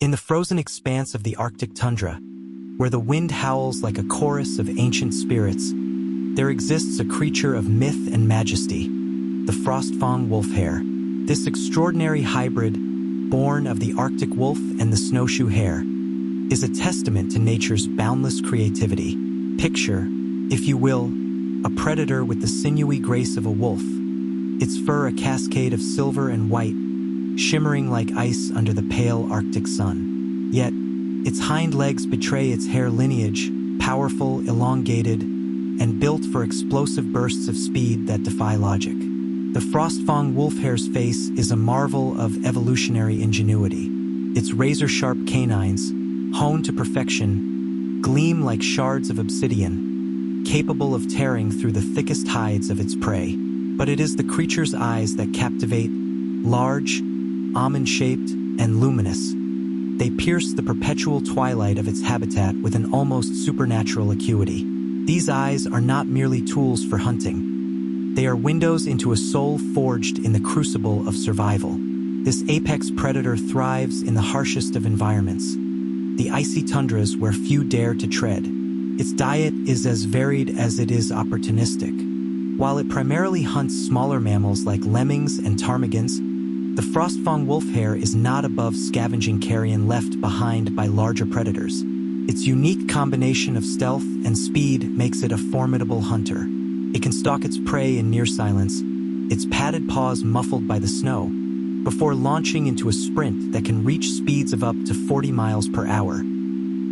In the frozen expanse of the Arctic tundra, where the wind howls like a chorus of ancient spirits, there exists a creature of myth and majesty, the Frostfang wolfhare. This extraordinary hybrid, born of the Arctic wolf and the snowshoe hare, is a testament to nature's boundless creativity. Picture, if you will, a predator with the sinewy grace of a wolf, its fur a cascade of silver and white, shimmering like ice under the pale Arctic sun. Yet, its hind legs betray its hare lineage, powerful, elongated, and built for explosive bursts of speed that defy logic. The Frostfang wolfhare's face is a marvel of evolutionary ingenuity. Its razor-sharp canines, honed to perfection, gleam like shards of obsidian, capable of tearing through the thickest hides of its prey. But it is the creature's eyes that captivate, large, almond-shaped, and luminous. They pierce the perpetual twilight of its habitat with an almost supernatural acuity. These eyes are not merely tools for hunting. They are windows into a soul forged in the crucible of survival. This apex predator thrives in the harshest of environments, the icy tundras where few dare to tread. Its diet is as varied as it is opportunistic. While it primarily hunts smaller mammals like lemmings and ptarmigans, the Frostfang wolfhare is not above scavenging carrion left behind by larger predators. Its unique combination of stealth and speed makes it a formidable hunter. It can stalk its prey in near silence, its padded paws muffled by the snow, before launching into a sprint that can reach speeds of up to 40 miles per hour,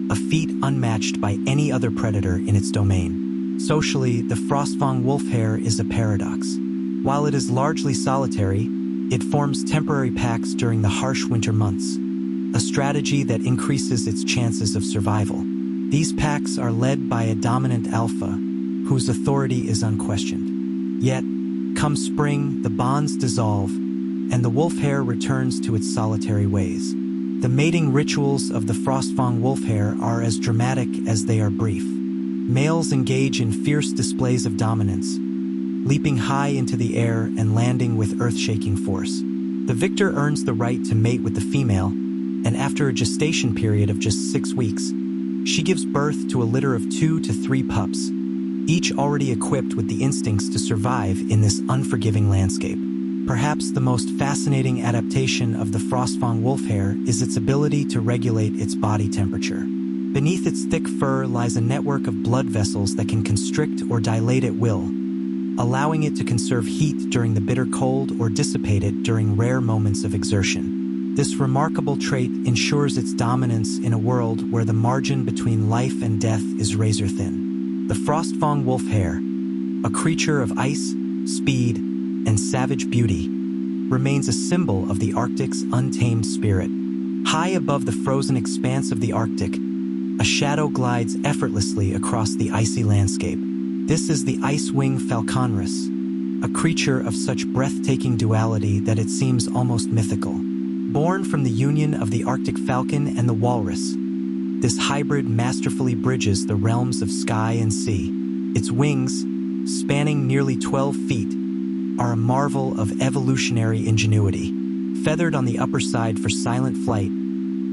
a feat unmatched by any other predator in its domain. Socially, the Frostfang wolfhare is a paradox. While it is largely solitary, it forms temporary packs during the harsh winter months, a strategy that increases its chances of survival. These packs are led by a dominant alpha, whose authority is unquestioned. Yet, come spring, the bonds dissolve, and the wolfhare returns to its solitary ways. The mating rituals of the Frostfang wolfhare are as dramatic as they are brief. Males engage in fierce displays of dominance, leaping high into the air and landing with earth-shaking force. The victor earns the right to mate with the female, and after a gestation period of just 6 weeks, she gives birth to a litter of 2 to 3 pups, each already equipped with the instincts to survive in this unforgiving landscape. Perhaps the most fascinating adaptation of the Frostfang wolfhare is its ability to regulate its body temperature. Beneath its thick fur lies a network of blood vessels that can constrict or dilate at will, allowing it to conserve heat during the bitter cold or dissipate it during rare moments of exertion. This remarkable trait ensures its dominance in a world where the margin between life and death is razor-thin. The Frostfang wolfhare, a creature of ice, speed, and savage beauty, remains a symbol of the Arctic's untamed spirit. High above the frozen expanse of the Arctic, a shadow glides effortlessly across the icy landscape. This is the Icewing falconrus, a creature of such breathtaking duality that it seems almost mythical. Born from the union of the Arctic falcon and the walrus, this hybrid masterfully bridges the realms of sky and sea. Its wings, spanning nearly 12 feet, are a marvel of evolutionary ingenuity. Feathered on the upper side for silent flight,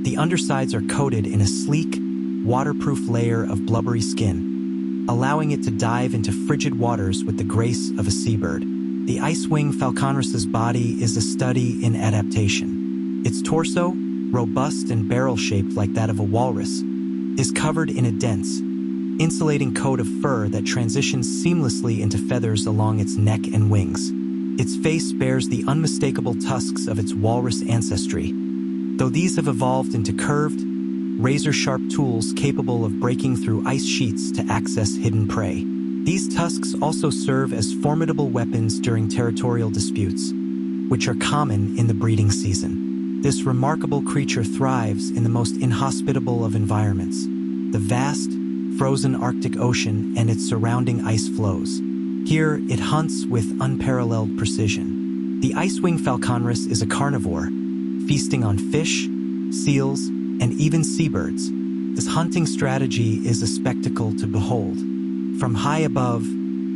the undersides are coated in a sleek, waterproof layer of blubbery skin, allowing it to dive into frigid waters with the grace of a seabird. The Icewing falconrus's body is a study in adaptation. Its torso, robust and barrel-shaped like that of a walrus, is covered in a dense, insulating coat of fur that transitions seamlessly into feathers along its neck and wings. Its face bears the unmistakable tusks of its walrus ancestry, though these have evolved into curved, razor-sharp tools capable of breaking through ice sheets to access hidden prey. These tusks also serve as formidable weapons during territorial disputes, which are common in the breeding season. This remarkable creature thrives in the most inhospitable of environments, the vast, frozen Arctic Ocean and its surrounding ice flows. Here, it hunts with unparalleled precision. The Icewing falconrus is a carnivore, feasting on fish, seals, and even seabirds. This hunting strategy is a spectacle to behold. From high above,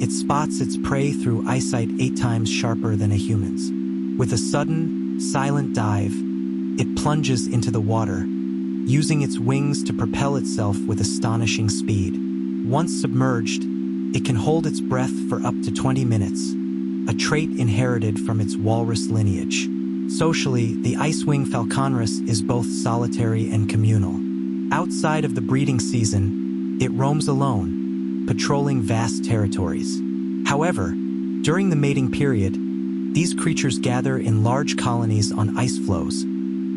it spots its prey through eyesight 8 times sharper than a human's. With a sudden, silent dive, it plunges into the water, using its wings to propel itself with astonishing speed. Once submerged, it can hold its breath for up to 20 minutes, a trait inherited from its walrus lineage. Socially, the icewing falconrus is both solitary and communal. Outside of the breeding season, it roams alone, patrolling vast territories. However, during the mating period, these creatures gather in large colonies on ice floes,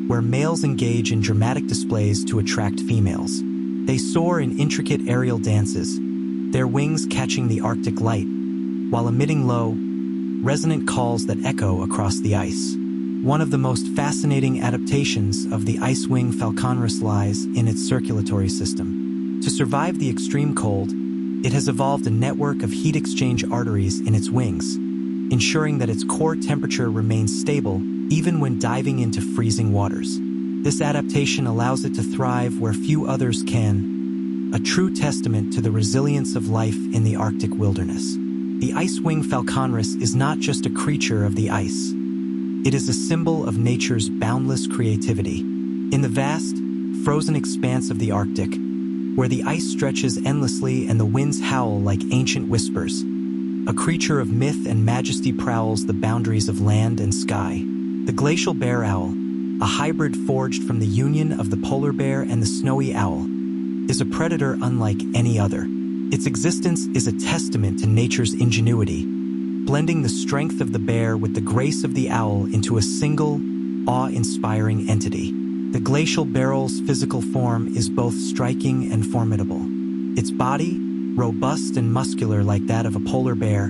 where males engage in dramatic displays to attract females. They soar in intricate aerial dances, their wings catching the Arctic light, while emitting low, resonant calls that echo across the ice. One of the most fascinating adaptations of the icewing falconrus lies in its circulatory system. To survive the extreme cold, it has evolved a network of heat exchange arteries in its wings, ensuring that its core temperature remains stable even when diving into freezing waters. This adaptation allows it to thrive where few others can, a true testament to the resilience of life in the Arctic wilderness. The icewing falconrus is not just a creature of the ice. It is a symbol of nature's boundless creativity. In the vast, frozen expanse of the Arctic, where the ice stretches endlessly and the winds howl like ancient whispers, a creature of myth and majesty prowls the boundaries of land and sky. The glacial bear owl, a hybrid forged from the union of the polar bear and the snowy owl, is a predator unlike any other. Its existence is a testament to nature's ingenuity, blending the strength of the bear with the grace of the owl into a single, awe-inspiring entity. The glacial bear owl's physical form is both striking and formidable. Its body, robust and muscular like that of a polar bear,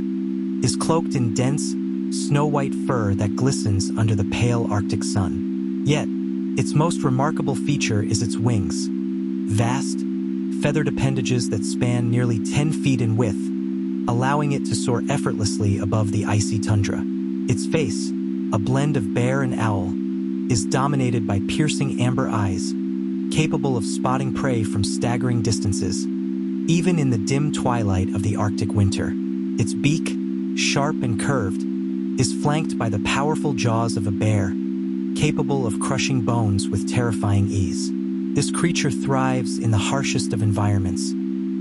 is cloaked in dense, snow-white fur that glistens under the pale Arctic sun. Yet, its most remarkable feature is its wings. Vast, feathered appendages that span nearly 10 feet in width, allowing it to soar effortlessly above the icy tundra. Its face, a blend of bear and owl, is dominated by piercing amber eyes, capable of spotting prey from staggering distances, even in the dim twilight of the Arctic winter. Its beak, sharp and curved, is flanked by the powerful jaws of a bear, capable of crushing bones with terrifying ease. This creature thrives in the harshest of environments,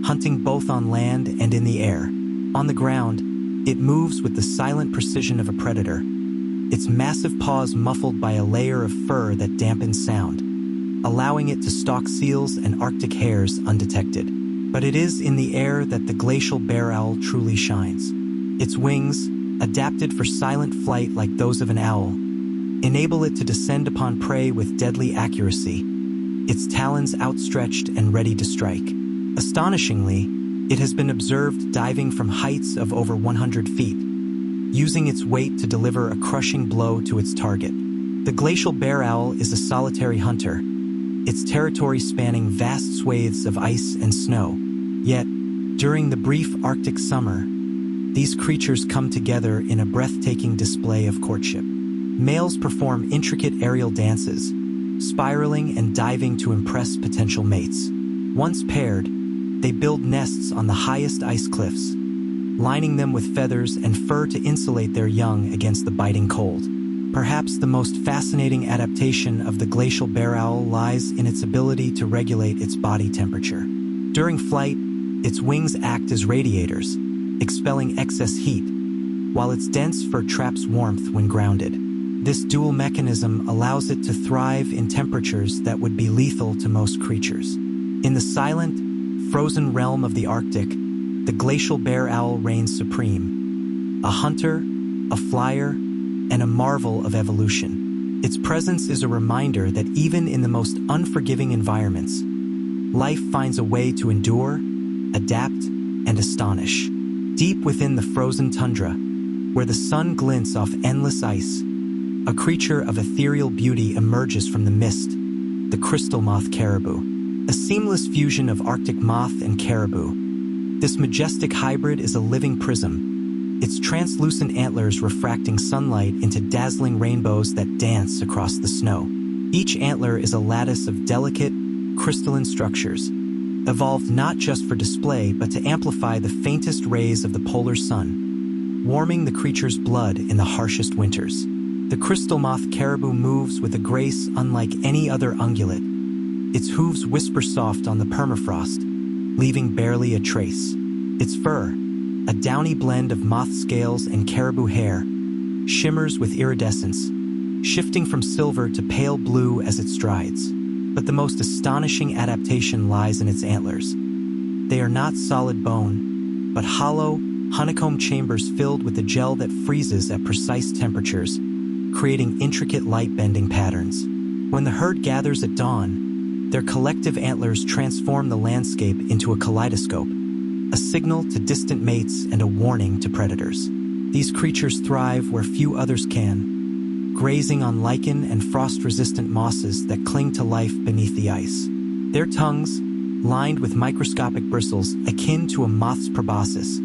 hunting both on land and in the air. On the ground, it moves with the silent precision of a predator, its massive paws muffled by a layer of fur that dampens sound, allowing it to stalk seals and Arctic hares undetected. But it is in the air that the glacial bear owl truly shines. Its wings, adapted for silent flight like those of an owl, enable it to descend upon prey with deadly accuracy, its talons outstretched and ready to strike. Astonishingly, it has been observed diving from heights of over 100 feet, using its weight to deliver a crushing blow to its target. The glacial bear owl is a solitary hunter, its territory spanning vast swathes of ice and snow. Yet, during the brief Arctic summer, these creatures come together in a breathtaking display of courtship. Males perform intricate aerial dances, spiraling and diving to impress potential mates. Once paired, they build nests on the highest ice cliffs, lining them with feathers and fur to insulate their young against the biting cold. Perhaps the most fascinating adaptation of the glacial bear owl lies in its ability to regulate its body temperature. During flight, its wings act as radiators, expelling excess heat, while its dense fur traps warmth when grounded. This dual mechanism allows it to thrive in temperatures that would be lethal to most creatures. In the silent, frozen realm of the Arctic, the glacial bear owl reigns supreme, a hunter, a flyer, and a marvel of evolution. Its presence is a reminder that even in the most unforgiving environments, life finds a way to endure, adapt, and astonish. Deep within the frozen tundra, where the sun glints off endless ice, a creature of ethereal beauty emerges from the mist, the crystal moth caribou. A seamless fusion of Arctic moth and caribou. This majestic hybrid is a living prism, its translucent antlers refracting sunlight into dazzling rainbows that dance across the snow. Each antler is a lattice of delicate, crystalline structures, evolved not just for display but to amplify the faintest rays of the polar sun, warming the creature's blood in the harshest winters. The crystal moth caribou moves with a grace unlike any other ungulate, Its hooves whisper soft on the permafrost, leaving barely a trace. Its fur, a downy blend of moth scales and caribou hair, shimmers with iridescence, shifting from silver to pale blue as it strides. But the most astonishing adaptation lies in its antlers. They are not solid bone, but hollow, honeycomb chambers filled with a gel that freezes at precise temperatures, creating intricate light-bending patterns. When the herd gathers at dawn, their collective antlers transform the landscape into a kaleidoscope, a signal to distant mates and a warning to predators. These creatures thrive where few others can, grazing on lichen and frost-resistant mosses that cling to life beneath the ice. Their tongues, lined with microscopic bristles akin to a moth's proboscis,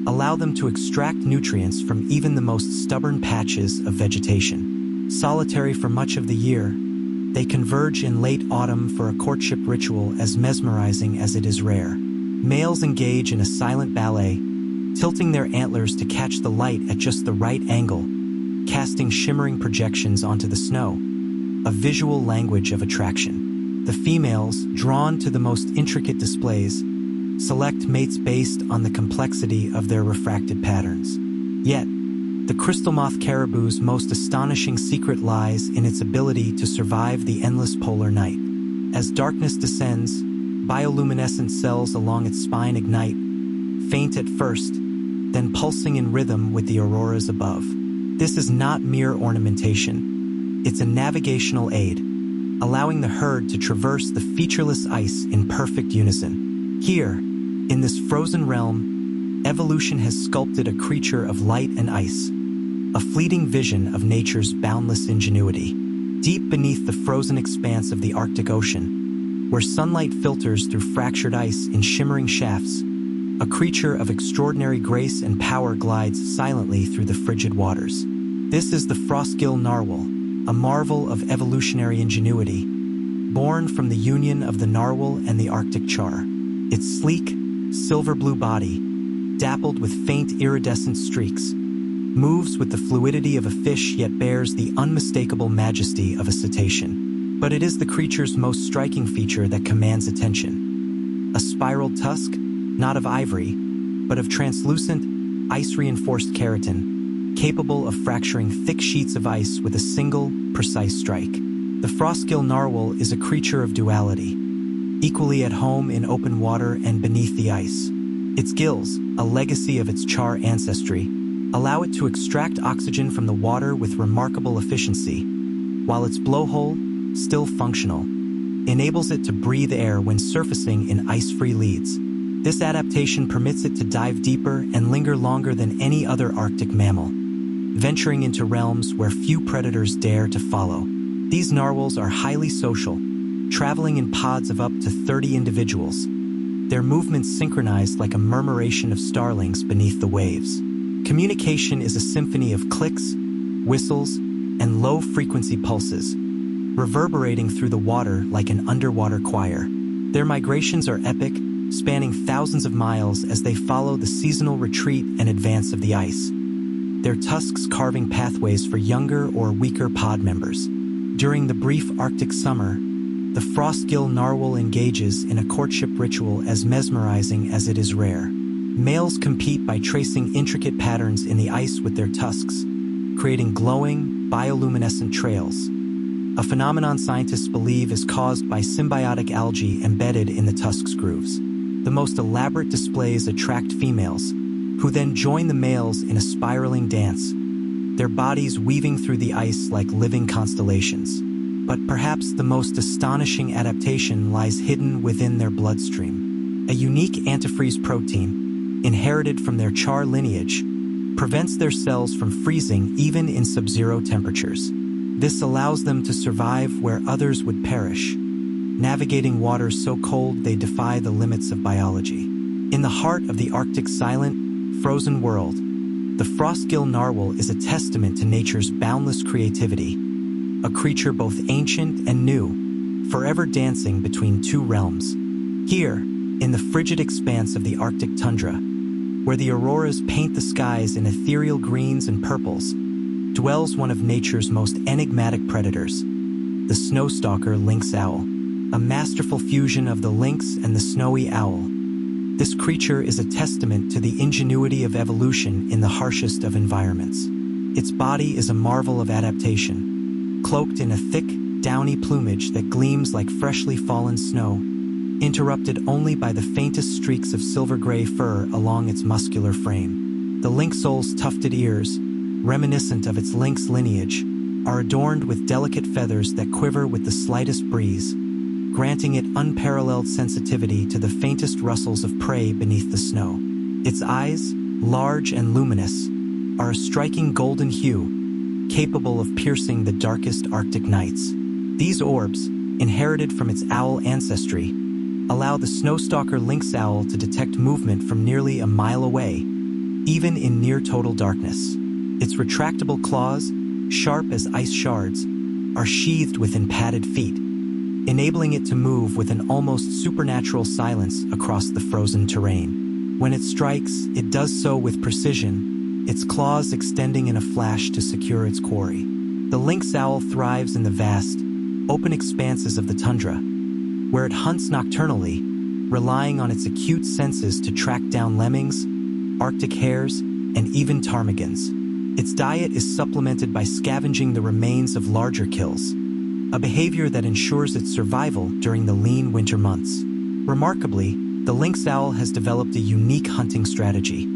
allow them to extract nutrients from even the most stubborn patches of vegetation. Solitary for much of the year, they converge in late autumn for a courtship ritual as mesmerizing as it is rare. Males engage in a silent ballet, tilting their antlers to catch the light at just the right angle, casting shimmering projections onto the snow, a visual language of attraction. The females, drawn to the most intricate displays, select mates based on the complexity of their refracted patterns. Yet, the crystal moth caribou's most astonishing secret lies in its ability to survive the endless polar night. As darkness descends, bioluminescent cells along its spine ignite, faint at first, then pulsing in rhythm with the auroras above. This is not mere ornamentation. It's a navigational aid, allowing the herd to traverse the featureless ice in perfect unison. Here, in this frozen realm, evolution has sculpted a creature of light and ice, a fleeting vision of nature's boundless ingenuity. Deep beneath the frozen expanse of the Arctic Ocean, where sunlight filters through fractured ice in shimmering shafts, a creature of extraordinary grace and power glides silently through the frigid waters. This is the frostgill narwhal, a marvel of evolutionary ingenuity, born from the union of the narwhal and the Arctic char. Its sleek, silver-blue body, dappled with faint iridescent streaks, moves with the fluidity of a fish yet bears the unmistakable majesty of a cetacean. But it is the creature's most striking feature that commands attention. A spiraled tusk, not of ivory, but of translucent, ice-reinforced keratin, capable of fracturing thick sheets of ice with a single, precise strike. The frostgill narwhal is a creature of duality, equally at home in open water and beneath the ice. Its gills, a legacy of its char ancestry, allow it to extract oxygen from the water with remarkable efficiency, while its blowhole, still functional, enables it to breathe air when surfacing in ice-free leads. This adaptation permits it to dive deeper and linger longer than any other Arctic mammal, venturing into realms where few predators dare to follow. These narwhals are highly social, traveling in pods of up to 30 individuals, their movements synchronized like a murmuration of starlings beneath the waves. Communication is a symphony of clicks, whistles, and low-frequency pulses, reverberating through the water like an underwater choir. Their migrations are epic, spanning thousands of miles as they follow the seasonal retreat and advance of the ice, their tusks carving pathways for younger or weaker pod members. During the brief Arctic summer, the frostgill narwhal engages in a courtship ritual as mesmerizing as it is rare. Males compete by tracing intricate patterns in the ice with their tusks, creating glowing, bioluminescent trails, a phenomenon scientists believe is caused by symbiotic algae embedded in the tusk's grooves. The most elaborate displays attract females, who then join the males in a spiraling dance, their bodies weaving through the ice like living constellations. But perhaps the most astonishing adaptation lies hidden within their bloodstream. A unique antifreeze protein, inherited from their char lineage, prevents their cells from freezing even in sub-zero temperatures. This allows them to survive where others would perish, navigating waters so cold they defy the limits of biology. In the heart of the Arctic's silent, frozen world, the frostgill narwhal is a testament to nature's boundless creativity, a creature both ancient and new, forever dancing between two realms. Here, in the frigid expanse of the Arctic tundra, where the auroras paint the skies in ethereal greens and purples, dwells one of nature's most enigmatic predators, the snowstalker lynx owl. a masterful fusion of the lynx and the snowy owl. This creature is a testament to the ingenuity of evolution in the harshest of environments. Its body is a marvel of adaptation, cloaked in a thick, downy plumage that gleams like freshly fallen snow, interrupted only by the faintest streaks of silver-gray fur along its muscular frame. The lynxole's tufted ears, reminiscent of its lynx lineage, are adorned with delicate feathers that quiver with the slightest breeze, granting it unparalleled sensitivity to the faintest rustles of prey beneath the snow. Its eyes, large and luminous, are a striking golden hue, capable of piercing the darkest Arctic nights. These orbs, inherited from its owl ancestry, allow the snowstalker lynx owl to detect movement from nearly a mile away, even in near-total darkness. Its retractable claws, sharp as ice shards, are sheathed within padded feet, enabling it to move with an almost supernatural silence across the frozen terrain. When it strikes, it does so with precision, its claws extending in a flash to secure its quarry. The lynx owl thrives in the vast, open expanses of the tundra, where it hunts nocturnally, relying on its acute senses to track down lemmings, Arctic hares, and even ptarmigans. Its diet is supplemented by scavenging the remains of larger kills, a behavior that ensures its survival during the lean winter months. Remarkably, the lynx owl has developed a unique hunting strategy.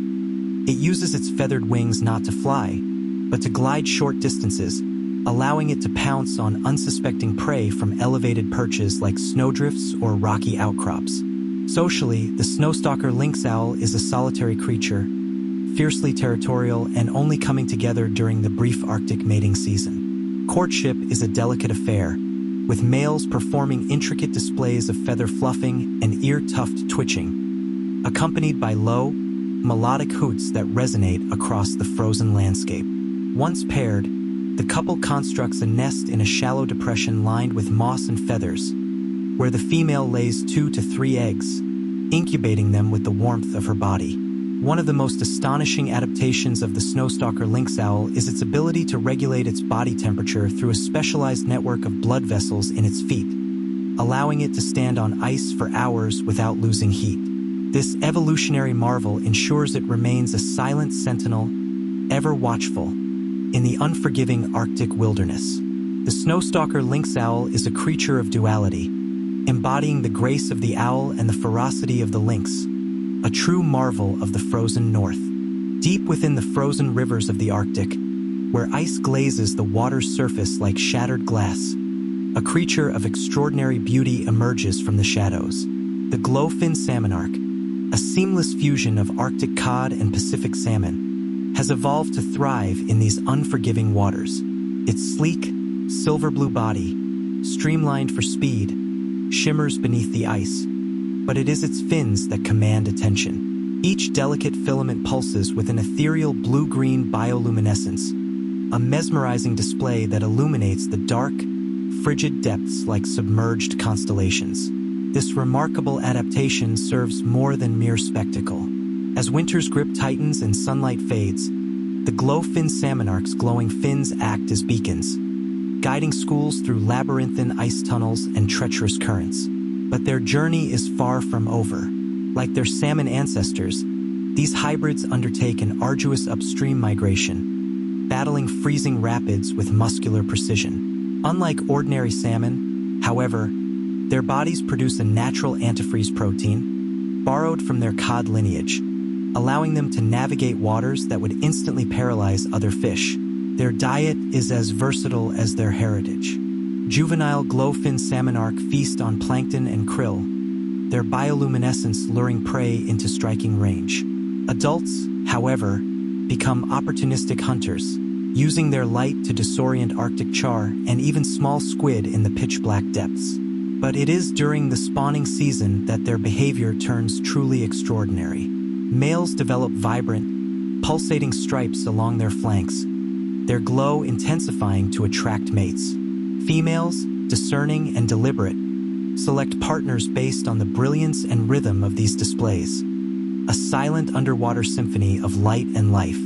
It uses its feathered wings not to fly, but to glide short distances, allowing it to pounce on unsuspecting prey from elevated perches like snowdrifts or rocky outcrops. Socially, the snowstalker lynx owl is a solitary creature, fiercely territorial and only coming together during the brief Arctic mating season. Courtship is a delicate affair, with males performing intricate displays of feather fluffing and ear-tuft twitching, accompanied by low, melodic hoots that resonate across the frozen landscape. Once paired, the couple constructs a nest in a shallow depression lined with moss and feathers, where the female lays 2 to 3 eggs, incubating them with the warmth of her body. One of the most astonishing adaptations of the snowstalker lynx owl is its ability to regulate its body temperature through a specialized network of blood vessels in its feet, allowing it to stand on ice for hours without losing heat. This evolutionary marvel ensures it remains a silent sentinel, ever watchful, in the unforgiving Arctic wilderness. The snowstalker lynx owl is a creature of duality, embodying the grace of the owl and the ferocity of the lynx, a true marvel of the frozen north. Deep within the frozen rivers of the Arctic, where ice glazes the water's surface like shattered glass, a creature of extraordinary beauty emerges from the shadows. The glowfin salmonarch, a seamless fusion of Arctic cod and Pacific salmon, has evolved to thrive in these unforgiving waters. Its sleek, silver blue body, streamlined for speed, shimmers beneath the ice, but it is its fins that command attention. Each delicate filament pulses with an ethereal blue-green bioluminescence, a mesmerizing display that illuminates the dark, frigid depths like submerged constellations. This remarkable adaptation serves more than mere spectacle. As winter's grip tightens and sunlight fades, the glowfin salmonarch's glowing fins act as beacons, guiding schools through labyrinthine ice tunnels and treacherous currents. But their journey is far from over. Like their salmon ancestors, these hybrids undertake an arduous upstream migration, battling freezing rapids with muscular precision. Unlike ordinary salmon, however, their bodies produce a natural antifreeze protein, borrowed from their cod lineage, allowing them to navigate waters that would instantly paralyze other fish. Their diet is as versatile as their heritage. Juvenile glowfin salmonarch feast on plankton and krill, their bioluminescence luring prey into striking range. Adults, however, become opportunistic hunters, using their light to disorient Arctic char and even small squid in the pitch-black depths. But it is during the spawning season that their behavior turns truly extraordinary. Males develop vibrant, pulsating stripes along their flanks, their glow intensifying to attract mates. Females, discerning and deliberate, select partners based on the brilliance and rhythm of these displays, a silent underwater symphony of light and life.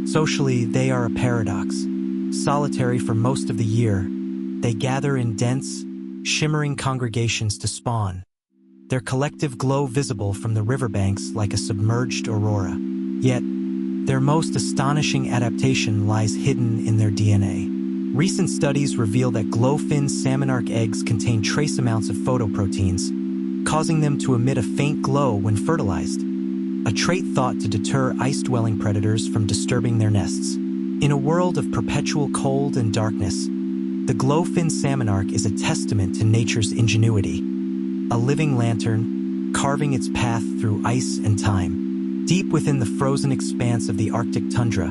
Socially, they are a paradox. Solitary for most of the year, they gather in dense, shimmering congregations to spawn, their collective glow visible from the riverbanks like a submerged aurora. Yet, their most astonishing adaptation lies hidden in their DNA. Recent studies reveal that glowfin salmonarch eggs contain trace amounts of photoproteins, causing them to emit a faint glow when fertilized, a trait thought to deter ice-dwelling predators from disturbing their nests. In a world of perpetual cold and darkness, the glowfin salmonarch is a testament to nature's ingenuity, a living lantern carving its path through ice and time. Deep within the frozen expanse of the Arctic tundra,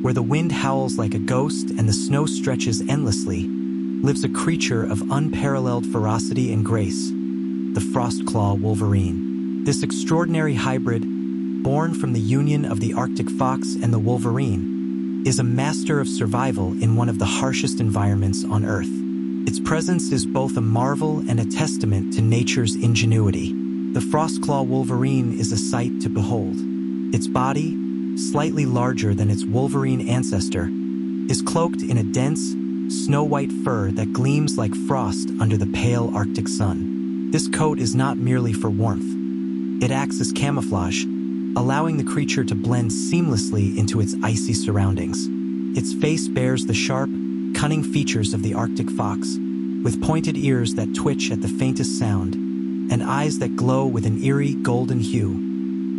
where the wind howls like a ghost and the snow stretches endlessly, lives a creature of unparalleled ferocity and grace, the Frostclaw wolverine. This extraordinary hybrid, born from the union of the Arctic fox and the wolverine, is a master of survival in one of the harshest environments on Earth. Its presence is both a marvel and a testament to nature's ingenuity. The Frostclaw wolverine is a sight to behold. Its body, slightly larger than its wolverine ancestor, is cloaked in a dense, snow-white fur that gleams like frost under the pale Arctic sun. This coat is not merely for warmth. It acts as camouflage, allowing the creature to blend seamlessly into its icy surroundings. Its face bears the sharp, cunning features of the Arctic fox, with pointed ears that twitch at the faintest sound, and eyes that glow with an eerie golden hue,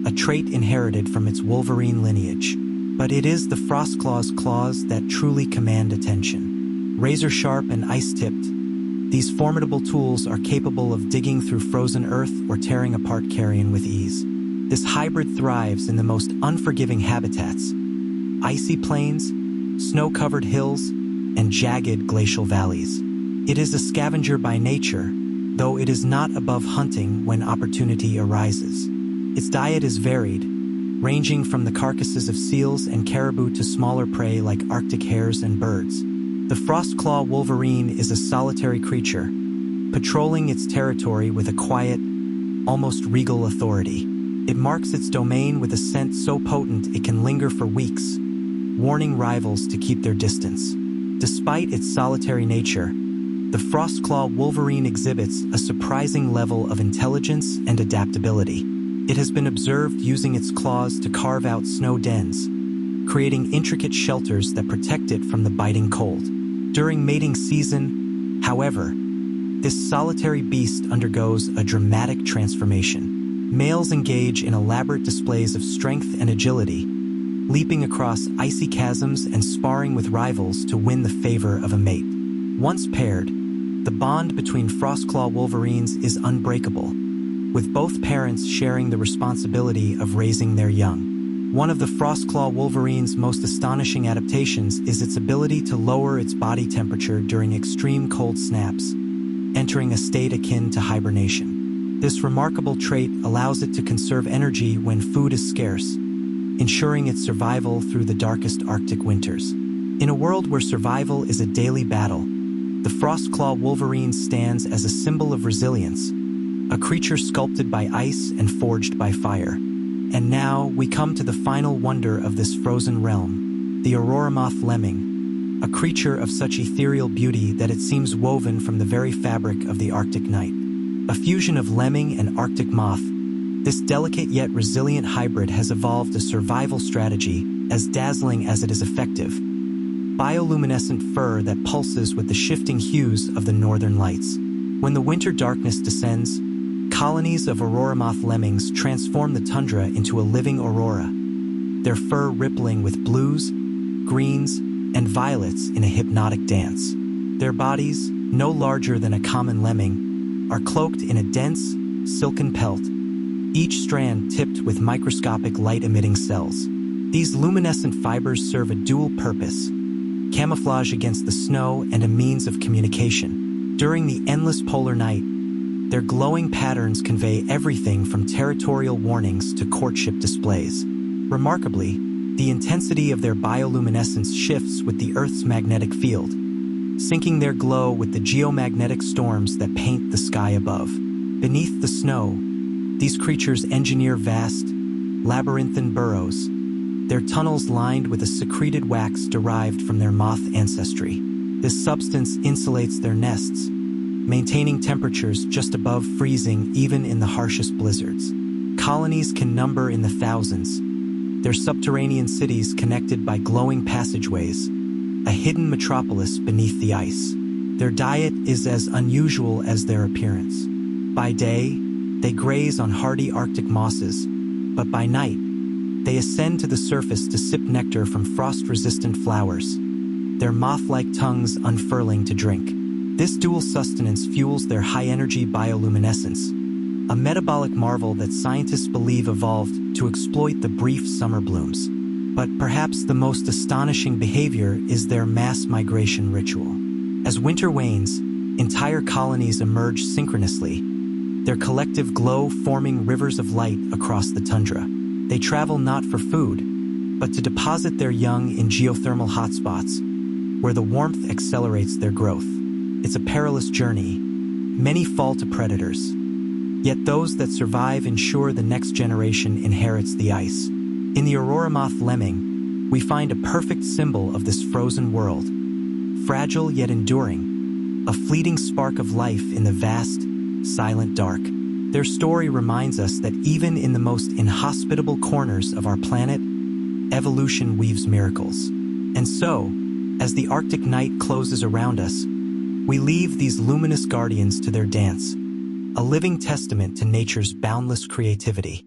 a trait inherited from its wolverine lineage. But it is the Frostclaw's claws that truly command attention. Razor-sharp and ice-tipped, these formidable tools are capable of digging through frozen earth or tearing apart carrion with ease. This hybrid thrives in the most unforgiving habitats: icy plains, snow-covered hills, and jagged glacial valleys. It is a scavenger by nature, though it is not above hunting when opportunity arises. Its diet is varied, ranging from the carcasses of seals and caribou to smaller prey like Arctic hares and birds. The Frostclaw wolverine is a solitary creature, patrolling its territory with a quiet, almost regal authority. It marks its domain with a scent so potent it can linger for weeks, warning rivals to keep their distance. Despite its solitary nature, the Frostclaw wolverine exhibits a surprising level of intelligence and adaptability. It has been observed using its claws to carve out snow dens, creating intricate shelters that protect it from the biting cold. During mating season, however, this solitary beast undergoes a dramatic transformation. Males engage in elaborate displays of strength and agility, leaping across icy chasms and sparring with rivals to win the favor of a mate. Once paired, the bond between Frostclaw wolverines is unbreakable, with both parents sharing the responsibility of raising their young. One of the Frostclaw wolverine's most astonishing adaptations is its ability to lower its body temperature during extreme cold snaps, entering a state akin to hibernation. This remarkable trait allows it to conserve energy when food is scarce, ensuring its survival through the darkest Arctic winters. In a world where survival is a daily battle, the Frostclaw wolverine stands as a symbol of resilience, a creature sculpted by ice and forged by fire. And now we come to the final wonder of this frozen realm, the Aurora moth lemming, a creature of such ethereal beauty that it seems woven from the very fabric of the Arctic night. A fusion of lemming and Arctic moth, this delicate yet resilient hybrid has evolved a survival strategy as dazzling as it is effective: bioluminescent fur that pulses with the shifting hues of the northern lights. When the winter darkness descends, colonies of Aurora moth lemmings transform the tundra into a living aurora, their fur rippling with blues, greens, and violets in a hypnotic dance. Their bodies, no larger than a common lemming, are cloaked in a dense, silken pelt, each strand tipped with microscopic light-emitting cells. These luminescent fibers serve a dual purpose: camouflage against the snow and a means of communication. During the endless polar night, their glowing patterns convey everything from territorial warnings to courtship displays. Remarkably, the intensity of their bioluminescence shifts with the Earth's magnetic field, syncing their glow with the geomagnetic storms that paint the sky above. Beneath the snow, these creatures engineer vast, labyrinthine burrows, their tunnels lined with a secreted wax derived from their moth ancestry. This substance insulates their nests, maintaining temperatures just above freezing even in the harshest blizzards. Colonies can number in the thousands, their subterranean cities connected by glowing passageways, a hidden metropolis beneath the ice. Their diet is as unusual as their appearance. By day, they graze on hardy Arctic mosses, but by night, they ascend to the surface to sip nectar from frost-resistant flowers, their moth-like tongues unfurling to drink. This dual sustenance fuels their high-energy bioluminescence, a metabolic marvel that scientists believe evolved to exploit the brief summer blooms. But perhaps the most astonishing behavior is their mass migration ritual. As winter wanes, entire colonies emerge synchronously, their collective glow forming rivers of light across the tundra. They travel not for food, but to deposit their young in geothermal hotspots, where the warmth accelerates their growth. It's a perilous journey. Many fall to predators. Yet those that survive ensure the next generation inherits the ice. In the Aurora moth lemming, we find a perfect symbol of this frozen world. Fragile yet enduring, a fleeting spark of life in the vast, silent dark. Their story reminds us that even in the most inhospitable corners of our planet, evolution weaves miracles. And so, as the Arctic night closes around us, we leave these luminous guardians to their dance, a living testament to nature's boundless creativity.